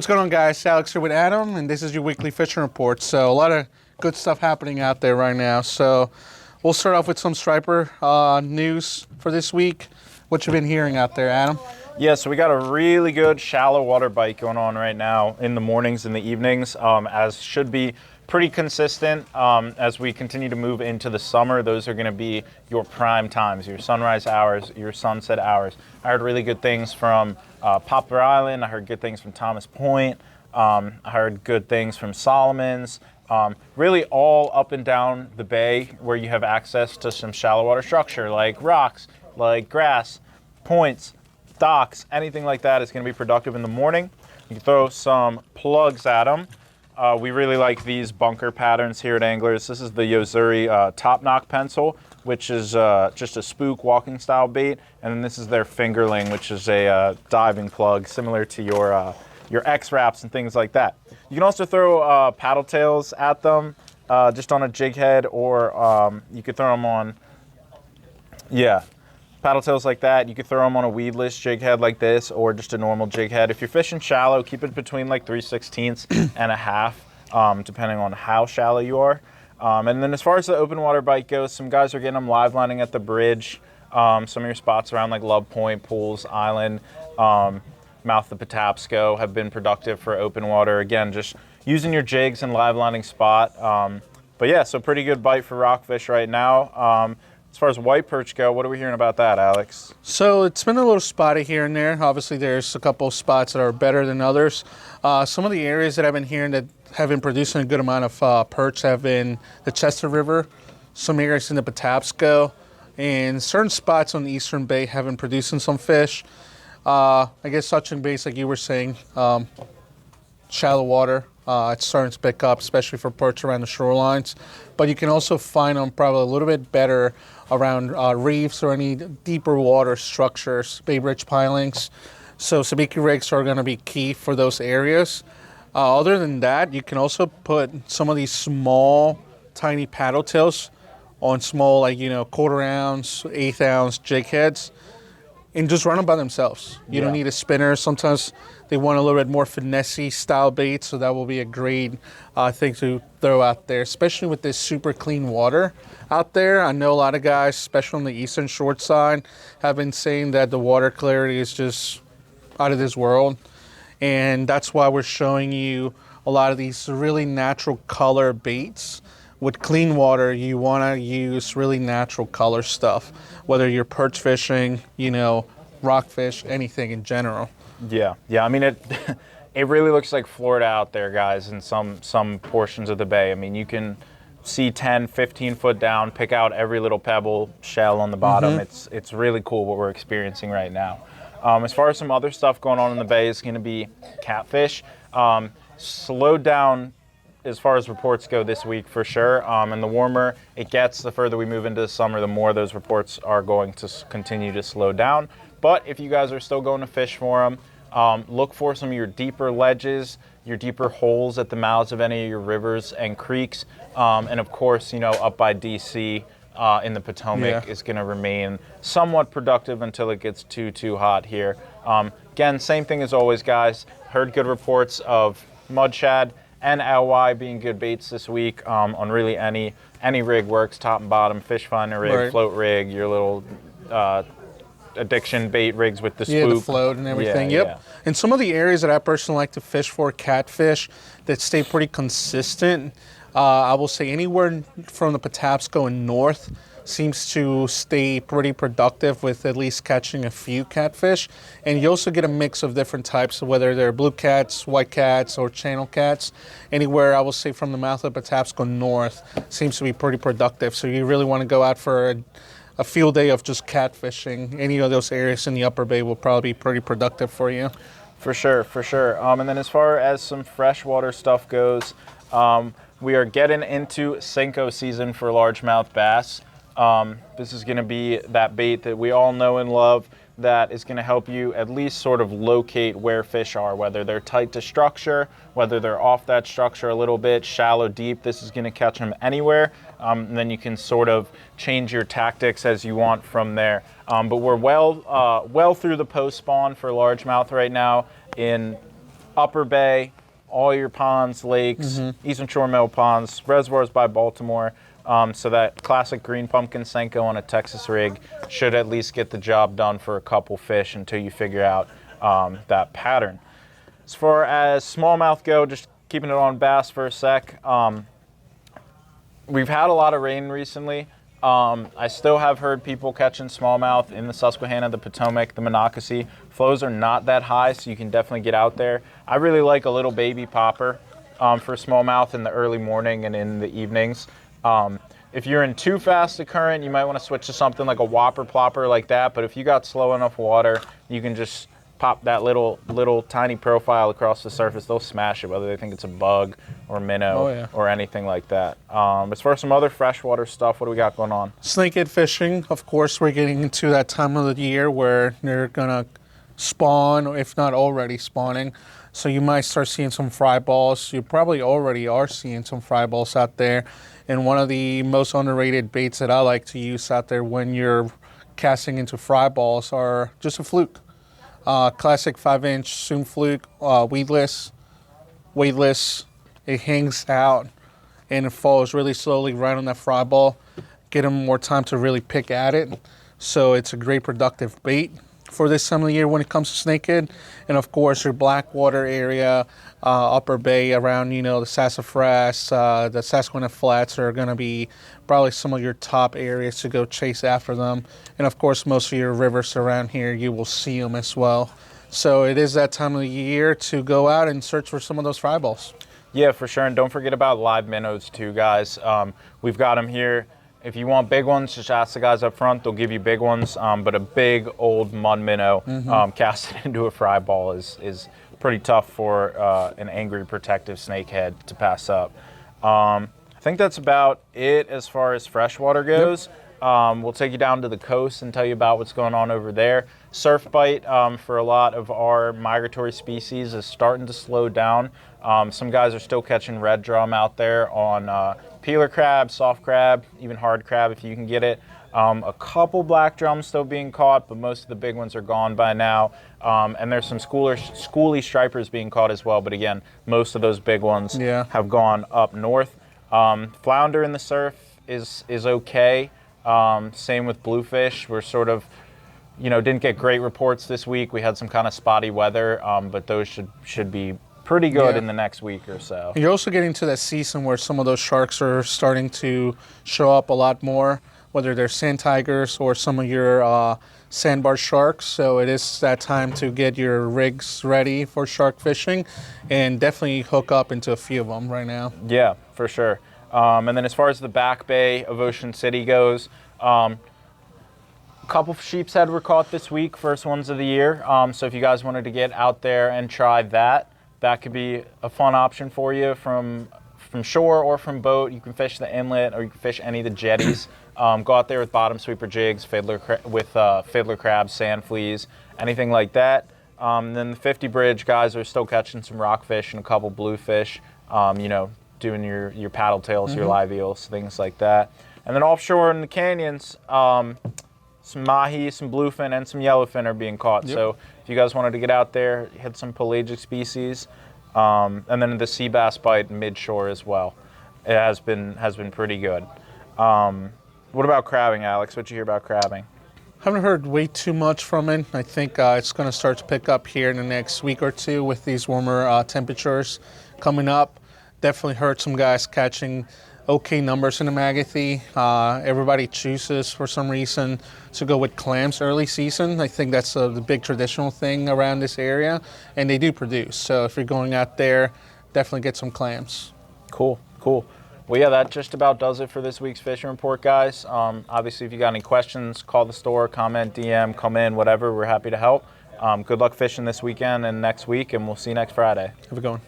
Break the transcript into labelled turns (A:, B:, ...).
A: Hey, what's going on, guys? Alex here with Adam, and this is your weekly fishing report. So a lot of good stuff happening out there right now. So we'll start off with some striper news for this week. What you been hearing out there, Adam?
B: Yeah, so we got a really good shallow water bite going on right now in the mornings and the evenings, as should be pretty consistent as we continue to move into the summer. Those are going to be your prime times, your sunrise hours, your sunset hours. I heard really good things from Poplar Island. I heard good things from Thomas Point. I heard good things from Solomon's. Really all up and down the bay where you have access to some shallow water structure like rocks, like grass, points, docks, anything like that is going to be productive in the morning. You can throw some plugs at them. We really like these bunker patterns here at Anglers. This is the Yo-Zuri Top Knock pencil, which is just a spook walking style bait. And then this is their Fingerling, which is a diving plug similar to your X-Wraps and things like that. You can also throw paddle tails at them just on a jig head, or you could throw them on, paddle tails like that. You could throw them on a weedless jig head like this, or just a normal jig head. If you're fishing shallow, keep it between like 3/16 and a half, depending on how shallow you are. And then as far as the open water bite goes, some guys are getting them live lining at the bridge. Some of your spots around like Love Point, Pools Island, mouth of Patapsco have been productive for open water. Again, just using your jigs and live lining spot. But yeah, so pretty good bite for rockfish right now. As far as white perch go, what are we hearing about that, Alex?
A: So it's been a little spotty here and there. Obviously, there's a couple of spots that are better than others. Some of the areas that I've been hearing that have been producing a good amount of perch have been the Chester River, some areas in the Patapsco, and certain spots on the Eastern Bay have been producing some fish. I guess touching base, like you were saying, shallow water. It's starting to pick up, especially for perch around the shorelines. But you can also find them probably a little bit better around reefs or any deeper water structures, Bay Bridge pilings. So sabiki rigs are going to be key for those areas. Other than that, you can also put some of these small, tiny paddle tails on small, like, quarter ounce, eighth ounce jig heads, and just run them by themselves. You don't need a spinner. Sometimes they want a little bit more finessey style bait, so that will be a great thing to throw out there, especially with this super clean water out there. I know a lot of guys, especially on the eastern short side, have been saying that the water clarity is just out of this world, and that's why we're showing you a lot of these really natural color baits. With clean water, you want to use really natural color stuff, whether you're perch fishing, rockfish, anything in general.
B: Yeah. I mean, it really looks like Florida out there, guys, in some portions of the bay. I mean, you can see 10, 15 foot down, pick out every little pebble, shell on the bottom. It's really cool what we're experiencing right now. As far as some other stuff going on in the bay is going to be catfish. Slowed down as far as reports go this week for sure, and the warmer it gets, the further we move into the summer, the more those reports are going to continue to slow down. But if you guys are still going to fish for them, look for some of your deeper ledges, your deeper holes at the mouths of any of your rivers and creeks, and of course, up by DC in the Potomac is going to remain somewhat productive until it gets too hot here. Again, same thing as always, guys. Heard good reports of mud shad and LY being good baits this week on really any rig works, top and bottom, fish finder rig, float rig, your little addiction bait rigs with the spook.
A: Yeah, the float and everything. Yeah. And some of the areas that I personally like to fish for catfish that stay pretty consistent, I will say anywhere from the Patapsco and north seems to stay pretty productive with at least catching a few catfish. And you also get a mix of different types, whether they're blue cats, white cats, or channel cats. Anywhere, I will say, from the mouth of Patapsco north seems to be pretty productive. So you really want to go out for a field day of just catfishing. Any of those areas in the upper bay will probably be pretty productive for you.
B: For sure. And then as far as some freshwater stuff goes, we are getting into Senko season for largemouth bass. This is going to be that bait that we all know and love that is going to help you at least sort of locate where fish are, whether they're tight to structure, whether they're off that structure a little bit, shallow, deep. This is going to catch them anywhere. And then you can sort of change your tactics as you want from there. But we're well through the post spawn for largemouth right now in Upper Bay, all your ponds, lakes, Eastern Shore Mill ponds, reservoirs by Baltimore. So that classic green pumpkin Senko on a Texas rig should at least get the job done for a couple fish until you figure out that pattern. As far as smallmouth go, just keeping it on bass for a sec. We've had a lot of rain recently. I still have heard people catching smallmouth in the Susquehanna, the Potomac, the Monocacy. Flows are not that high, so you can definitely get out there. I really like a little baby popper for smallmouth in the early morning and in the evenings. If you're in too fast a current, you might want to switch to something like a whopper plopper like that. But if you got slow enough water, you can just pop that little tiny profile across the surface. They'll smash it, whether they think it's a bug or minnow or anything like that. As far as some other freshwater stuff, what do we got going on?
A: Snakehead fishing, of course, we're getting into that time of the year where they're gonna spawn, or if not already spawning. So you might start seeing some fry balls. You probably already are seeing some fry balls out there. And one of the most underrated baits that I like to use out there when you're casting into fry balls are just a fluke. Classic 5-inch Zoom fluke, weedless, weightless. It hangs out and it falls really slowly right on that fry ball. Get them more time to really pick at it. So it's a great productive bait for this time of the year when it comes to snakehead. And of course, your Blackwater area, Upper Bay around, the Sassafras, the Susquehanna Flats are going to be probably some of your top areas to go chase after them. And of course, most of your rivers around here, you will see them as well. So it is that time of the year to go out and search for some of those fry balls.
B: Yeah, for sure. And don't forget about live minnows too, guys. We've got them here. If you want big ones, just ask the guys up front. They'll give you big ones. But a big old mud minnow casted into a fry ball is pretty tough for an angry protective snakehead to pass up. I think that's about it as far as freshwater goes. We'll take you down to the coast and tell you about what's going on over there. Surf bite for a lot of our migratory species is starting to slow down. Some guys are still catching red drum out there on peeler crab, soft crab, even hard crab if you can get it. A couple black drums still being caught, but most of the big ones are gone by now. And there's some schoolie stripers being caught as well. But again, most of those big ones have gone up north. Flounder in the surf is okay. Same with bluefish. We're sort of, didn't get great reports this week. We had some kind of spotty weather, but those should be pretty good in the next week or so.
A: You're also getting to that season where some of those sharks are starting to show up a lot more, whether they're sand tigers or some of your sandbar sharks. So it is that time to get your rigs ready for shark fishing and definitely hook up into a few of them right now.
B: Yeah, for sure. And then as far as the back bay of Ocean City goes, a couple of sheep's head were caught this week, first ones of the year. So if you guys wanted to get out there and try that, that could be a fun option for you from shore or from boat. You can fish the inlet or you can fish any of the jetties. Go out there with bottom sweeper jigs, fiddler crabs, sand fleas, anything like that. Then the 50 bridge guys are still catching some rockfish and a couple bluefish, doing your paddle tails, your live eels, things like that. And then offshore in the canyons, some mahi, some bluefin, and some yellowfin are being caught. Yep. So if you guys wanted to get out there, hit some pelagic species, and then the sea bass bite mid-shore as well. It has been pretty good. What about crabbing, Alex? What you hear about crabbing?
A: Haven't heard way too much from it. I think it's going to start to pick up here in the next week or two with these warmer temperatures coming up. Definitely heard some guys catching okay numbers in the Magathie. Everybody chooses for some reason to go with clams early season. I think that's the big traditional thing around this area, and they do produce. So if you're going out there, definitely get some clams.
B: Cool. Well, yeah, that just about does it for this week's fishing report, guys. Obviously, if you got any questions, call the store, comment, DM, come in, whatever. We're happy to help. Good luck fishing this weekend and next week, and we'll see you next Friday.
A: Have a good one.